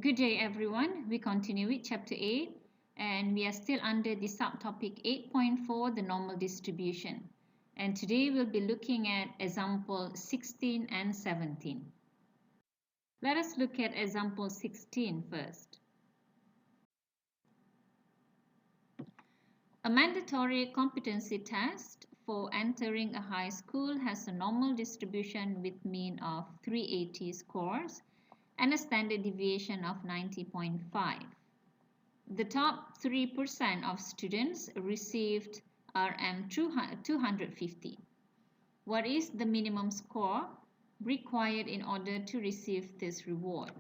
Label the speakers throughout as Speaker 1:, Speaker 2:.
Speaker 1: Good day everyone. We continue with chapter 8 and we are still under the subtopic 8.4, the normal distribution. And today we'll be looking at example 16 and 17. Let us look at example 16 first. A mandatory competency test for entering a high school has a normal distribution with mean of 380 scores and a standard deviation of 90.5. The top 3% of students received RM 250. What is the minimum score required in order to receive this reward?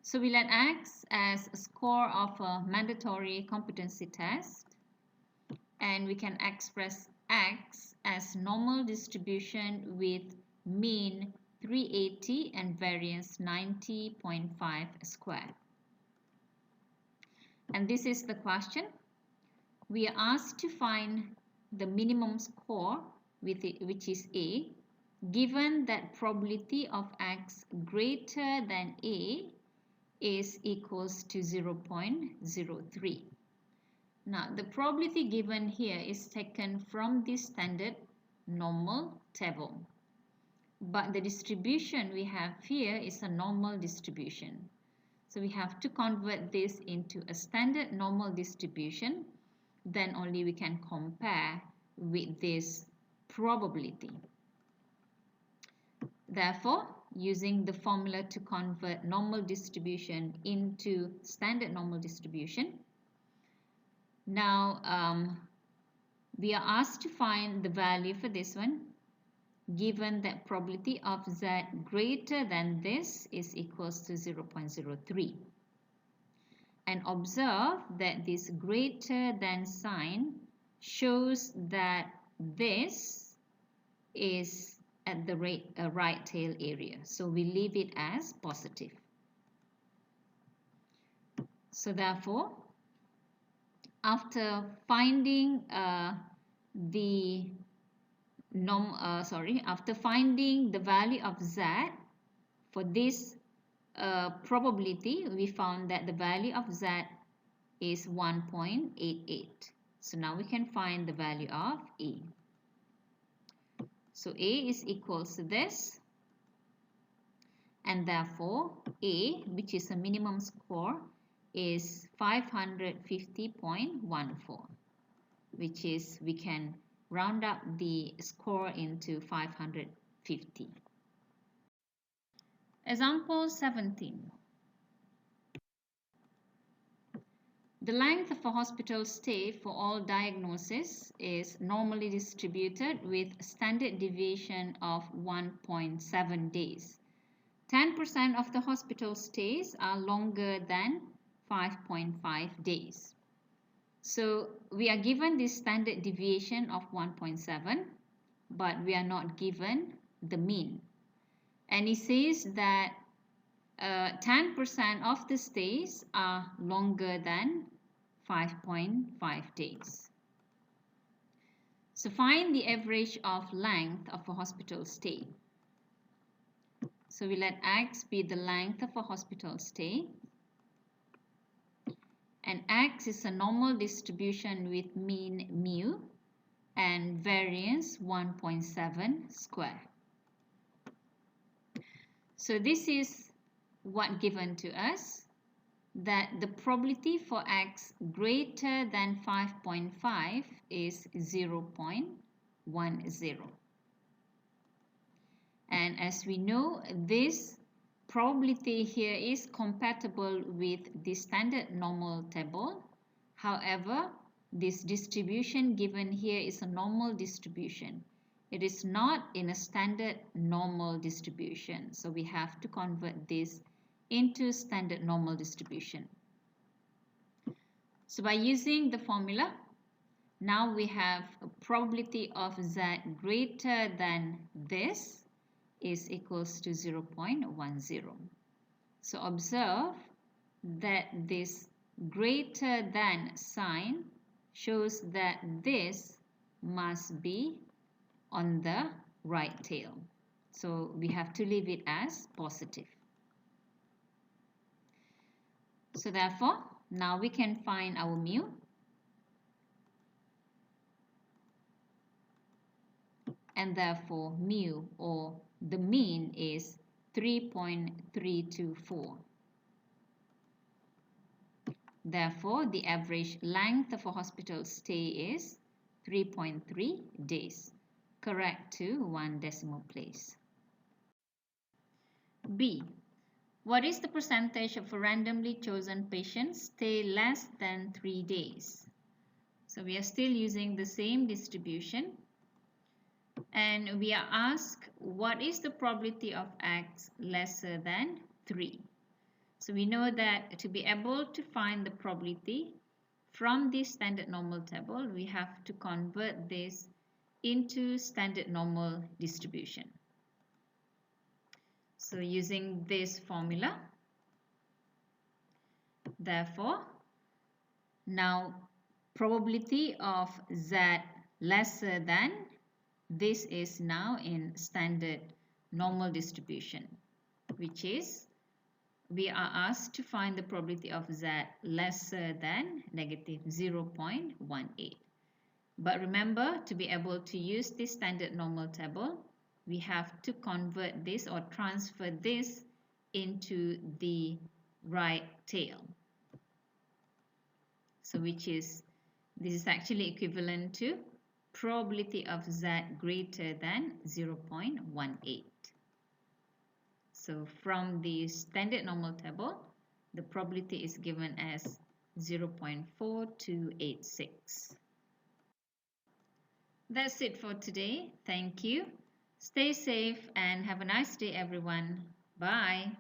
Speaker 1: So we let X as a score of a mandatory competency test, and we can express X as normal distribution with mean 380 and variance 90.5 squared. And this is the question. We are asked to find the minimum score which is A, given that probability of X greater than A is equals to 0.03. Now the probability given here is taken from the standard normal table. But the distribution we have here is a normal distribution. So we have to convert this into a standard normal distribution. Then only we can compare with this probability. Therefore, using the formula to convert normal distribution into standard normal distribution, now we are asked to find the value for this one, given that probability of Z greater than this is equals to 0.03. And observe that this greater than sign shows that this is at the right tail area. So we leave it as positive. So therefore, after finding after finding the value of Z for this probability, we found that the value of Z is 1.88. So now we can find the value of A. So A is equals to this, and therefore A, which is a minimum score, is 550.14, which is we can round up the score into 550. Example 17. The length of a hospital stay for all diagnoses is normally distributed with standard deviation of 1.7 days. 10% of the hospital stays are longer than 5.5 days. So we are given this standard deviation of 1.7, but we are not given the mean. And it says that 10% of the stays are longer than 5.5 days. So find the average of length of a hospital stay. So we let X be the length of a hospital stay. And X is a normal distribution with mean mu and variance 1.7 square. So this is what given to us, that the probability for X greater than 5.5 is 0.10. And as we know, this probability here is compatible with the standard normal table. However, this distribution given here is a normal distribution. It is not in a standard normal distribution. So we have to convert this into standard normal distribution. So by using the formula, now we have a probability of Z greater than this is equals to 0.10. So observe that this greater than sign shows that this must be on the right tail. So we have to leave it as positive. So therefore, now we can find our mu. And therefore, mu, or the mean, is 3.324. Therefore, the average length of a hospital stay is 3.3 days. Correct to 1 decimal place. B. What is the percentage of a randomly chosen patient stay less than 3 days? So we are still using the same distribution. And we are asked what is the probability of X lesser than 3. So we know that to be able to find the probability from this standard normal table, we have to convert this into standard normal distribution. So using this formula, therefore, now probability of Z lesser than, this is now in standard normal distribution, which is we are asked to find the probability of Z lesser than negative 0.18. But remember, to be able to use this standard normal table, we have to convert this or transfer this into the right tail. So this is actually equivalent to probability of Z greater than 0.18. So from the standard normal table, the probability is given as 0.4286. That's it for today. Thank you. Stay safe and have a nice day, everyone. Bye.